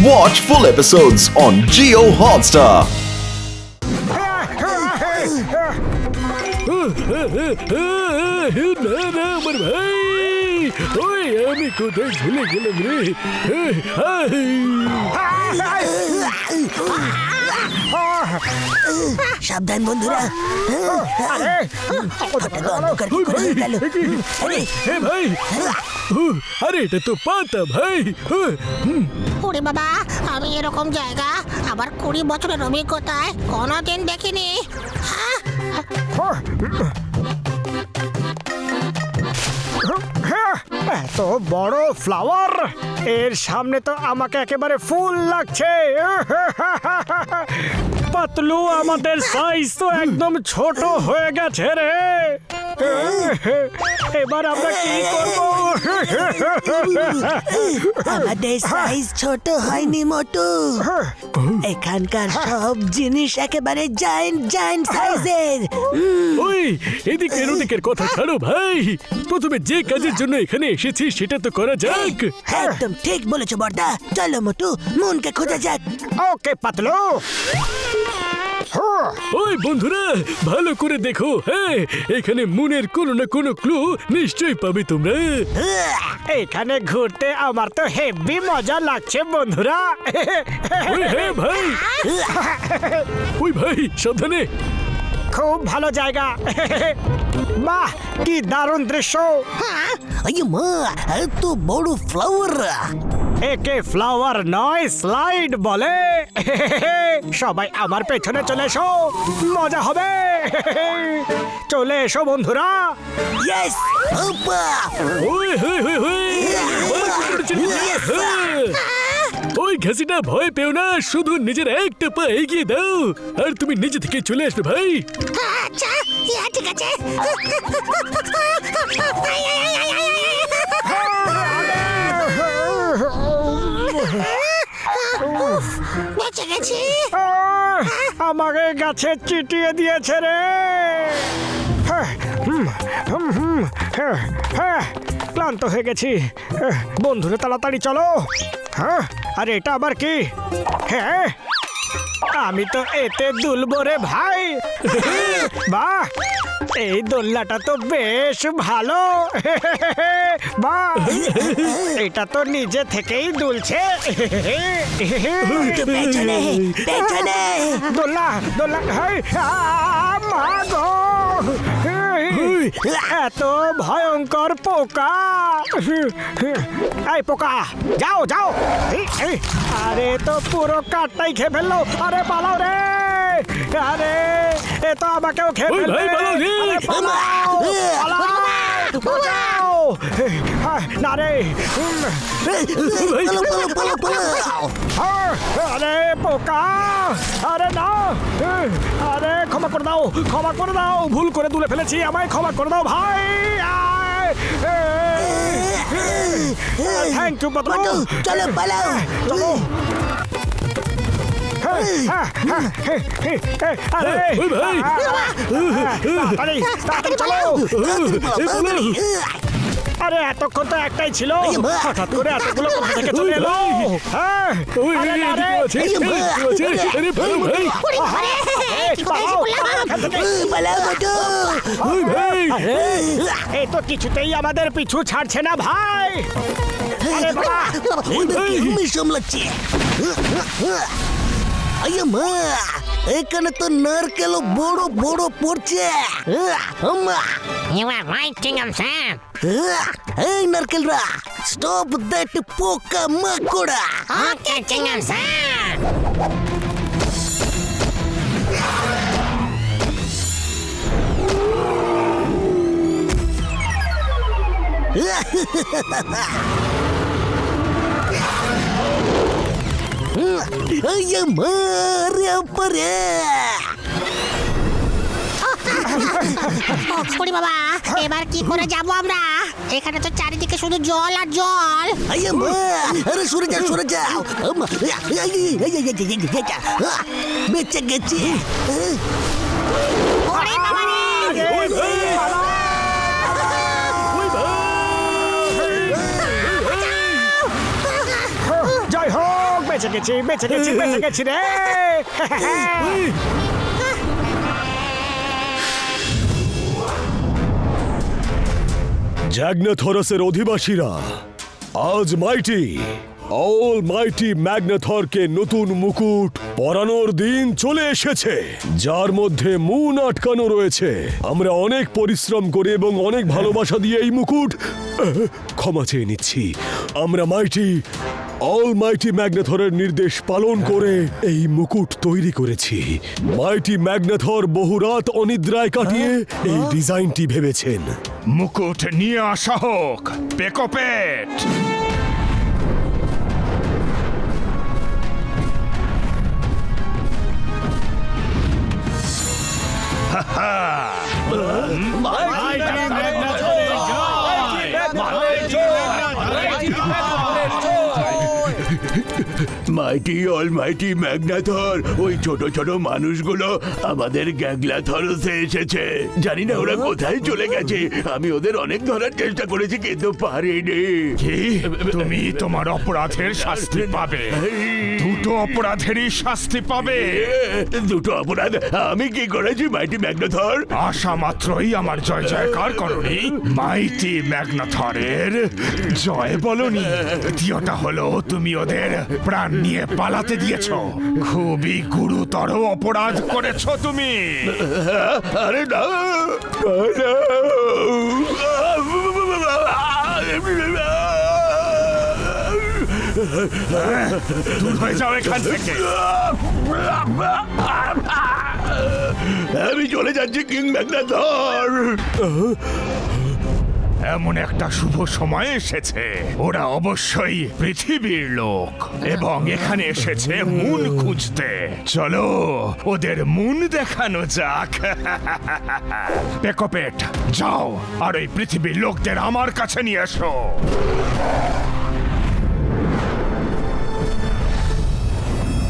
Watch full episodes on Jio Hotstar. আমার ভাই ওই আমি কোথায় ভুলে গেলাম রে সাবধান বন্ধুরা। ভাই আরে এটা তো পাতা ভাই। ওরে বাবা, আমি এরকম জায়গা আবার 20 বছরের অভিজ্ঞতায় কোনোদিন দেখিনি। এত বড় ফ্লাওয়ার, এর সামনে তো আমাকে একেবারে ফুল লাগছে। পাতলু, আমাদের সাইজ তো একদম ছোট হয়ে গেছে রে। এবার আমরা কি করব? আমাদের সাইজ ছোট হয়নি মোটু, এখানকার সব জিনিস একেবারে জায়ান্ট সাইজের। ওই এদিকের ওদিকের কথা ছাড়ো ভাই, প্রথমে যে কাজের জন্য এখানে এসেছি সেটা তো করা যাক। একদম ঠিক বলেছো বড়দা, চলো মোটু মুনকে খোঁজা যাক। ওকে পাতলু। ওই বন্ধুরা ভালো করে দেখো, হ্যাঁ এখানে মুনের কোনো না কোনো ক্লু নিশ্চয়ই পাবে তোমরা। এখানে ঘুরতে আমার তো হেভি মজা লাগছে বন্ধুরা। ওই হ্যাঁ ভাই, ওই ভাই সাবধানে। খুব ভালো জায়গা। বাহ, কি দারুণ দৃশ্য। আরে মা, এত বড় ফ্লাওয়ার। একে ফ্লাওয়ার নয়, স্লাইড বলে। সবাই আমার পেছনে চলে এসো, মজা হবে। চলে এসো বন্ধুরা। ইয়েস ওপা। ওই হই হই হই, ওই ঘাসিটা ভয় পেও না, শুধু নিজের একটা পা এগিয়ে দাও আর তুমি নিজে থেকে চলে আসবে ভাই। আচ্ছা ঠিক আছে। বেঁচে গেছি। আমাকে গাছে চিটিয়ে দিয়েছে রে। ক্লান্ত হয়ে গেছি বন্ধুরা, তাড়াতাড়ি চলো। হ্যাঁ, আরে এটা আবার কি? হ্যাঁ, আমি তো এতে দুলবো রে ভাই। বাহ, এই দোলনাটা তো বেশ ভালো। বাহ, এটা তো নিজে থেকেই দুলছে। পেছনে পেছনে। দোলনা দোলনা, মা গো, এত ভয়ঙ্কর পোকা। এই পোকা, যাও যাও। আরে তো পুরো কাঠটাই খেয়ে ফেললো। আরে পালাও রে। আরে এ তো আমাকেও খেয়ে ওই ভাই, ফেলবে। পালাও রে। আরে পালাও, পালাও, বাঁচাও। না রে। আরে পোকা, আরে না। আরে ক্ষমা করে দাও, ক্ষমা করে দাও, ভুল করে তুলে ফেলেছি, আমায় ক্ষমা করে দাও ভাই। Thank you Patlu. চলো পালাও। চলো। আরে ওই ভাই, তাড়াতাড়ি তাড়াতাড়ি চলো। আরে এতক্ষণ তো একটাই ছিল, হঠাৎ করে এতগুলো কোথা থেকে চলে এলো? হ্যাঁ, ওই আরে না রে। আরে ভালো ভাই, পালাও মোটু। ওই ভাই এই তো কিছুতেই আমাদের পিছু ছাড়ছে না ভাই। আরে বাবা, আমি সামলাচ্ছি। আরে মা, এখানে তো নারকেল বড় বড় পড়ছে। You are right, Tingam Sam. এই নারকেলরা, স্টপ দ্যাট পোকা মাকড়া। Okay, Tingam Sam. Ayo mare pare. ওরে বাবা, এবার কি করে যাব আমরা? এখানে তো চারিদিকে শুধু জল আর জল। Ayo ma, aরে সরে যাও। বেঁচে গেছি। ওরে বাবা রে। ওই ভাই, ওই ভাই, জয় হোক বেঁচে গেছি বেঁচে গেছি বেঁচে গেছি রে জ্যাগনাথরাসের অধিবাসীরা, আজ মাইটি অল মাইটি ম্যাগনাথরকে নতুন মুকুট পরানোর দিন চলে এসেছে, যার মধ্যে মুন আটকানো রয়েছে। আমরা অনেক পরিশ্রম করে এবং অনেক ভালোবাসা দিয়ে এই মুকুট ক্ষমা চেয়ে নিচ্ছি। আমরা মাইটি অল মাইটি ম্যাগনাথরের নির্দেশ পালন করে এই মুকুট তৈরি করেছি। মাইটি ম্যাগনাথর বহু রাত অনিদ্রায় কাটিয়ে এই ডিজাইনটি ভেবেছেন। মুকুট নিয়ে আসা হোক, পেকোপেট। মাইটি অলমাইটি ম্যাগনাথর, ওই ছোট ছোট মানুষগুলো আমাদের গ্যাগলাথরসে এসেছে। জানি না ওরা কোথায় চলে গেছে। আমি ওদের অনেক ধরার চেষ্টা করেছি কিন্তু পারিনি। কি? তুমি তোমার অপরাধের শাস্তি পাবে। দুটো অপরাধেরই শাস্তি পাবে। দুটো অপরাধ আমি কি করেছি মাইটি ম্যাগনাথর? আশা মাত্রই আমার জয় জয়কার করনি, মাইটি ম্যাগনাথরের জয় বলনি। দ্বিতীয়টা হলো তুমি ওদের প্রাণ নিয়ে পালাতে দিয়েছো। খুবই গুরুতর অপরাধ করেছো তুমি। আরে না, দূর হয়ে যাও এখান থেকে। আমি চলে যাচ্ছি কিং ম্যাগনাথর। এমন একটা শুভ সময় এসেছে। ওরা অবশ্যই পৃথিবীর লোক এবং এখানে এসেছে মুন খুঁজতে। চলো ওদের মুন দেখানো যাক। পেকোপেট, যাও আর ওই পৃথিবীর লোকদের আমার কাছে নিয়ে এসো।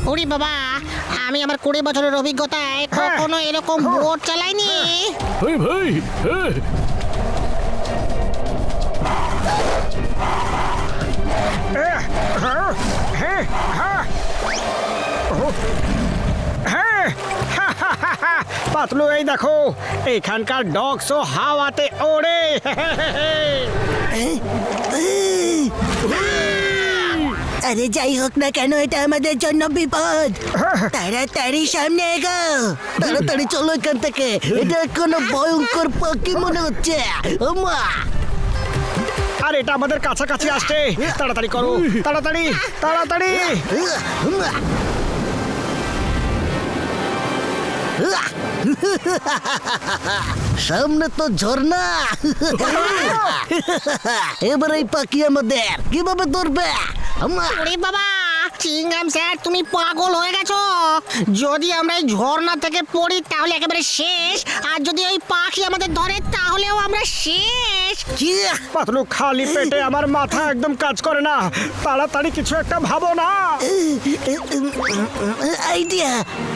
ওরে বাবা, আমি আমার 20 বছরের অভিজ্ঞতায় কখনো এরকম বোট চালাইনি। ওই ভাই, পাতলু এই দেখো, এখানকার ডগসও হাওয়াতে ওড়ে। আরে যাই হোক না কেন, এটা আমাদের জন্য বিপদ। তাড়াতাড়ি সামনে এগো, তাড়াতাড়ি চলো এখান থেকে। এটা কোনো ভয়ঙ্কর পাখি মনে হচ্ছে। ওমা, আর এটা আমাদের কাছাকাছি আসছে। তাড়াতাড়ি করো, তাড়াতাড়ি তাড়াতাড়ি। সামনে তো ঝর্ণা। এবার এই পাখি আমাদের কিভাবে ধরবে? ওরে বাবা, চিংগাম স্যার তুমি পাগল হয়ে গেছো। যদি আমরা এই ঝর্ণা থেকে পড়ি তাহলে একেবারে শেষ, আর যদি ওই পাখি আমাদের ধরে তাহলেও আমরা শেষ। পাতলু, খালি পেটে আমার মাথা একদম কাজ করে না। তাড়াতাড়ি কিছু একটা ভাবো না। আইডিয়া!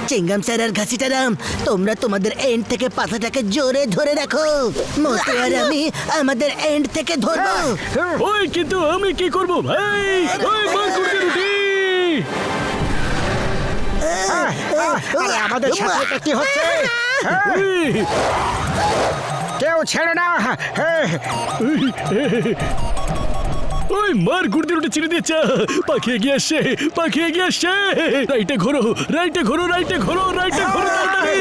চিংগাম স্যার আর ঘাসিটারাম, তোমরা তোমাদের এন্ড থেকে পাতাটাকে জোরে ধরে রাখো। মতো আর আমি আমাদের এন্ড থেকে ধরবো। ওই কিন্তু আমি কি করব ভাই? ওই মারকুটে রুটি। আরে আমাদের সাথে এটা কি হচ্ছে? কেউ ছেড়ে না। ওই মার গুড় দিয়ে রুটি ছিঁড়ে দিয়েছে। পাখি এগিয়ে আসছে, পাখি এগিয়ে আসছে। রাইটে ঘোরো, রাইটে ঘোরো, রাইটে ঘোরো, রাইটে ঘোরো, তাড়াতাড়ি।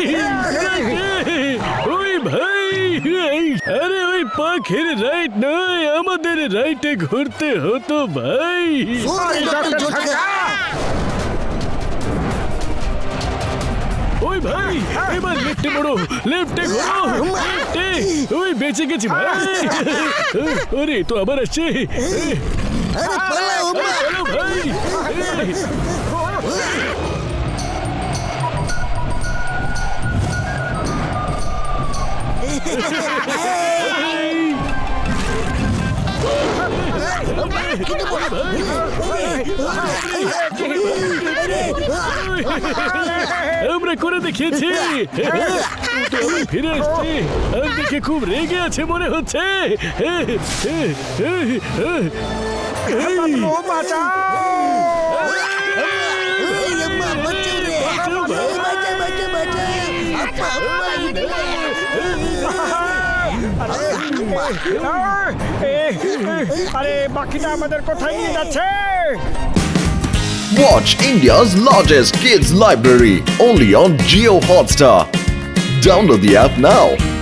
ওই ভাই, আরে ওই পাখির রাইট নয়, আমাদের রাইটে ঘুরতে হতো ভাই। ওই ভাই, এবার লেফটে মোড়ো, লেফটে ঘোরো, লেফটে। ওই বেঁচে গেছি ভাই। ওরে তো আবার আসছে। আরে পালাও, চলো ভাই। আমরা করে দেখিয়েছি। তো আমি ফিরে আসছি, আর দেখে খুব রেগে আছে মনে হচ্ছে। বাঁচাও। আরে বাকিটা আমাদের কোথায় নিয়ে যাচ্ছে? Watch India's largest kids library only on Geo Hotstar. Download the app now.